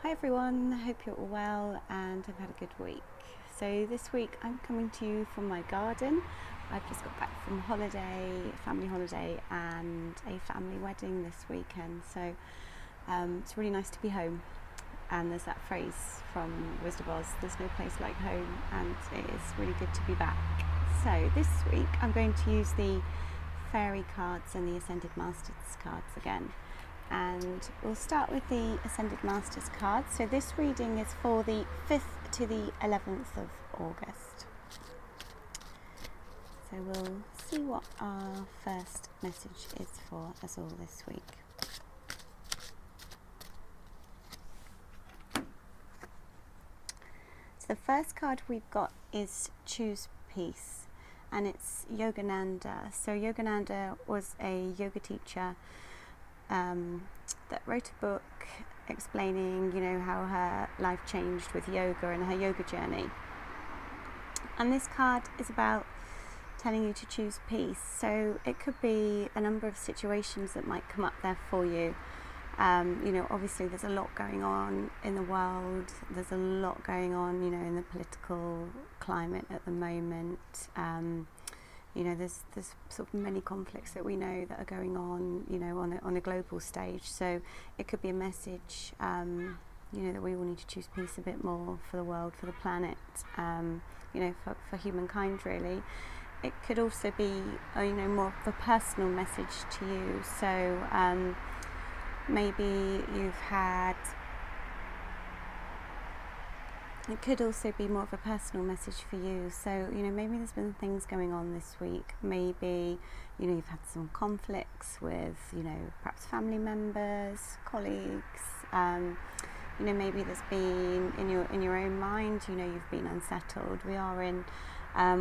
Hi everyone, hope you're all well and have had a good week. So this week I'm coming to you from my garden. I've just got back from family holiday and a family wedding this weekend. So it's really nice to be home. And there's that phrase from Wizard of Oz, there's no place like home, and it is really good to be back. So this week I'm going to use the Fairy cards and the Ascended Masters cards again. And we'll start with the Ascended Masters cards. So this reading is for the 5th to the 11th of August. So we'll see what our first message is for us all this week. So the first card we've got is Choose Peace, and it's Yogananda. So Yogananda was a yoga teacher that wrote a book explaining, how her life changed with yoga and her yoga journey. And this card is about telling you to choose peace. So it could be a number of situations that might come up there for you. Obviously there's a lot going on in the world. There's a lot going on, in the political climate at the moment. There's sort of many conflicts that we know that are going on, on a global stage. So it could be a message, that we all need to choose peace a bit more for the world, for the planet, for humankind, really. It could also be, more of a personal message to you. So maybe you've had... It could also be more of a personal message for you. So, maybe there's been things going on this week. Maybe, you've had some conflicts with, perhaps family members, colleagues. Maybe there's been in your own mind, you've been unsettled. We are in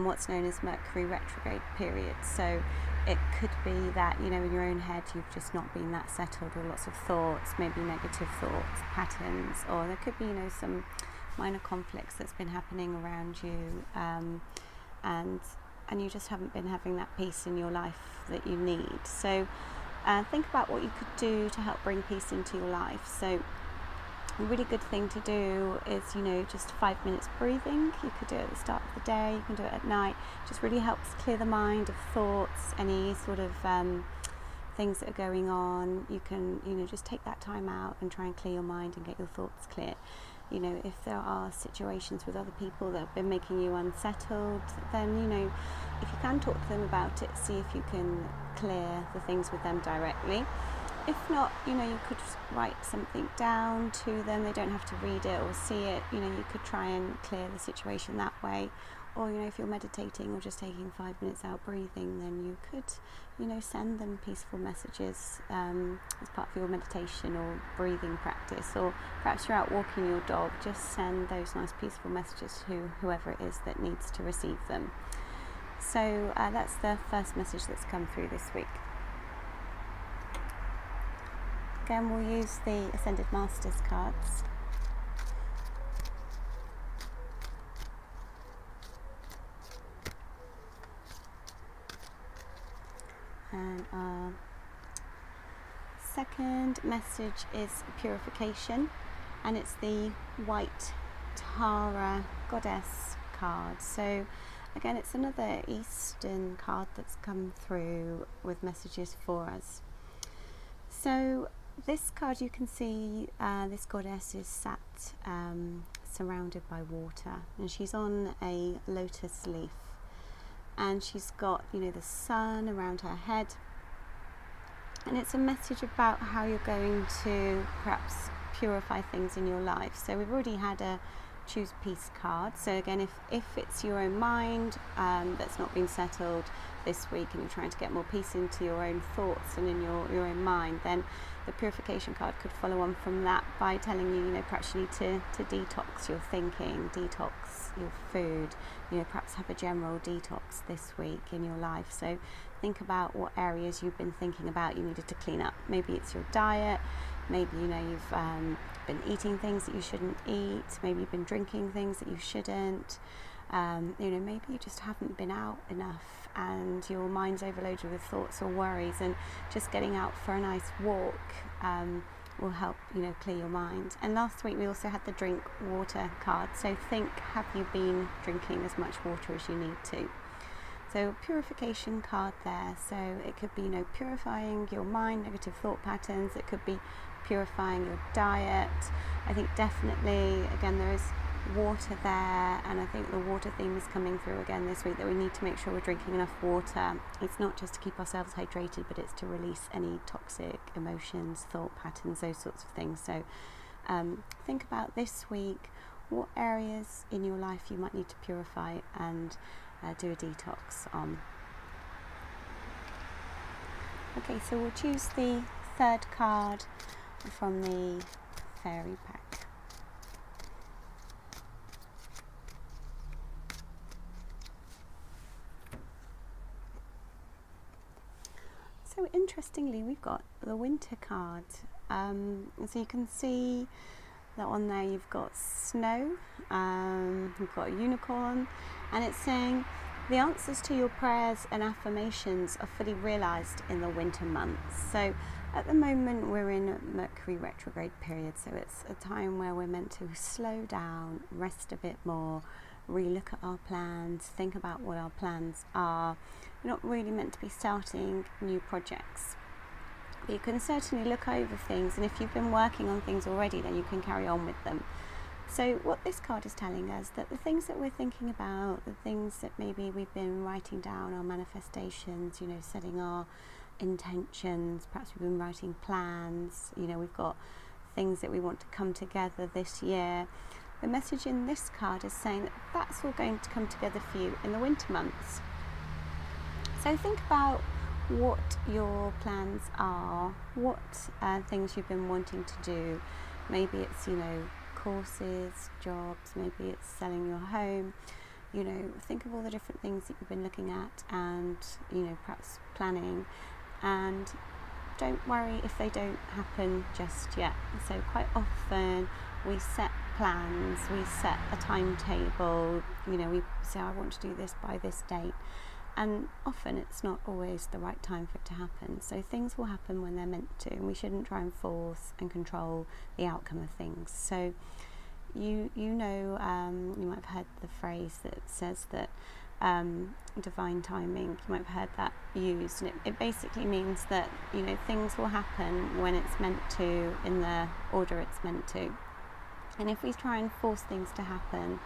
what's known as Mercury retrograde period. So it could be that, in your own head, you've just not been that settled, or lots of thoughts, maybe negative thoughts, patterns, or there could be, some minor conflicts that's been happening around you, and you just haven't been having that peace in your life that you need. So think about what you could do to help bring peace into your life. So a really good thing to do is, just 5 minutes breathing. You could do it at the start of the day, you can do it at night. Just really helps clear the mind of thoughts, any sort of things that are going on. You can, just take that time out and try and clear your mind and get your thoughts clear. If there are situations with other people that have been making you unsettled, then, if you can talk to them about it, see if you can clear the things with them directly. If not, you could just write something down to them. They don't have to read it or see it. You could try and clear the situation that way. Or, if you're meditating or just taking 5 minutes out breathing, then you could, send them peaceful messages as part of your meditation or breathing practice. Or perhaps you're out walking your dog, just send those nice peaceful messages to whoever it is that needs to receive them. So that's the first message that's come through this week. Again, we'll use the Ascended Masters cards. And our second message is Purification, and it's the White Tara Goddess card. So again, it's another Eastern card that's come through with messages for us. So this card, you can see this goddess is sat surrounded by water, and she's on a lotus leaf. And she's got, the sun around her head. And it's a message about how you're going to perhaps purify things in your life. So we've already had a Choose Peace card. So again, if it's your own mind that's not been settled this week, and you're trying to get more peace into your own thoughts and in your own mind, then the Purification card could follow on from that by telling you, perhaps you need to detox your thinking, detox your food, perhaps have a general detox this week in your life. So think about what areas you've been thinking about you needed to clean up. Maybe it's your diet, maybe, you've been eating things that you shouldn't eat, maybe you've been drinking things that you shouldn't, maybe you just haven't been out enough and your mind's overloaded with thoughts or worries, and just getting out for a nice walk will help, clear your mind. And last week we also had the drink water card. So think, have you been drinking as much water as you need to? So purification card there. So it could be, purifying your mind, negative thought patterns. It could be purifying your diet. I think definitely, again, there is water there, and I think the water theme is coming through again this week, that we need to make sure we're drinking enough water. It's not just to keep ourselves hydrated, but it's to release any toxic emotions, thought patterns, those sorts of things. So think about this week what areas in your life you might need to purify and do a detox on. Okay, so we'll choose the third card from the fairy pack. So interestingly, we've got the winter card. So you can see that on there you've got snow, you've got a unicorn, and it's saying the answers to your prayers and affirmations are fully realised in the winter months. So at the moment we're in Mercury retrograde period, so it's a time where we're meant to slow down, rest a bit more, relook at our plans, think about what our plans are. We're not really meant to be starting new projects, but you can certainly look over things, and if you've been working on things already, then you can carry on with them. So what this card is telling us, that the things that we're thinking about, the things that maybe we've been writing down, our manifestations, setting our intentions, perhaps we've been writing plans, we've got things that we want to come together this year. The message in this card is saying that that's all going to come together for you in the winter months. So think about what your plans are, what things you've been wanting to do. Maybe it's, courses, jobs, maybe it's selling your home. Think of all the different things that you've been looking at and, perhaps planning. And don't worry if they don't happen just yet. So quite often we set plans, we set a timetable, we say, I want to do this by this date. And often it's not always the right time for it to happen. So things will happen when they're meant to, and we shouldn't try and force and control the outcome of things. So you might have heard the phrase that says that divine timing, you might have heard that used, and it basically means that things will happen when it's meant to, in the order it's meant to. And if we try and force things to happen,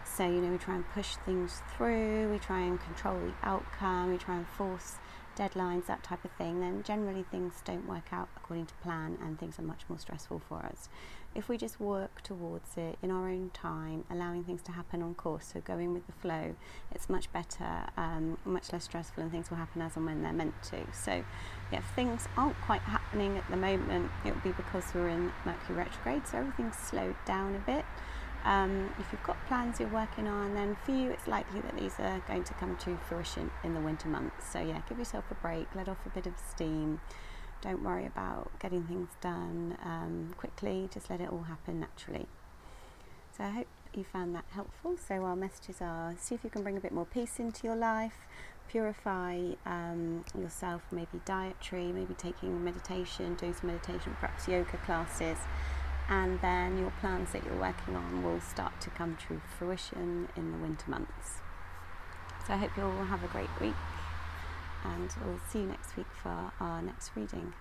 so we try and push things through, we try and control the outcome, we try and force deadlines, that type of thing, then generally things don't work out according to plan, and things are much more stressful for us. If we just work towards it in our own time, allowing things to happen on course, so going with the flow, it's much better, much less stressful, and things will happen as and when they're meant to. So if things aren't quite happening at the moment, it will be because we're in Mercury retrograde, so everything's slowed down a bit. If you've got plans you're working on, then for you it's likely that these are going to come to fruition in the winter months. So give yourself a break, let off a bit of steam. Don't worry about getting things done quickly, just let it all happen naturally. So I hope you found that helpful. So our messages are, see if you can bring a bit more peace into your life, purify yourself, maybe dietary, maybe taking meditation, doing some meditation, perhaps yoga classes, and then your plans that you're working on will start to come to fruition in the winter months. So I hope you all have a great week, and we'll see you next week for our next reading.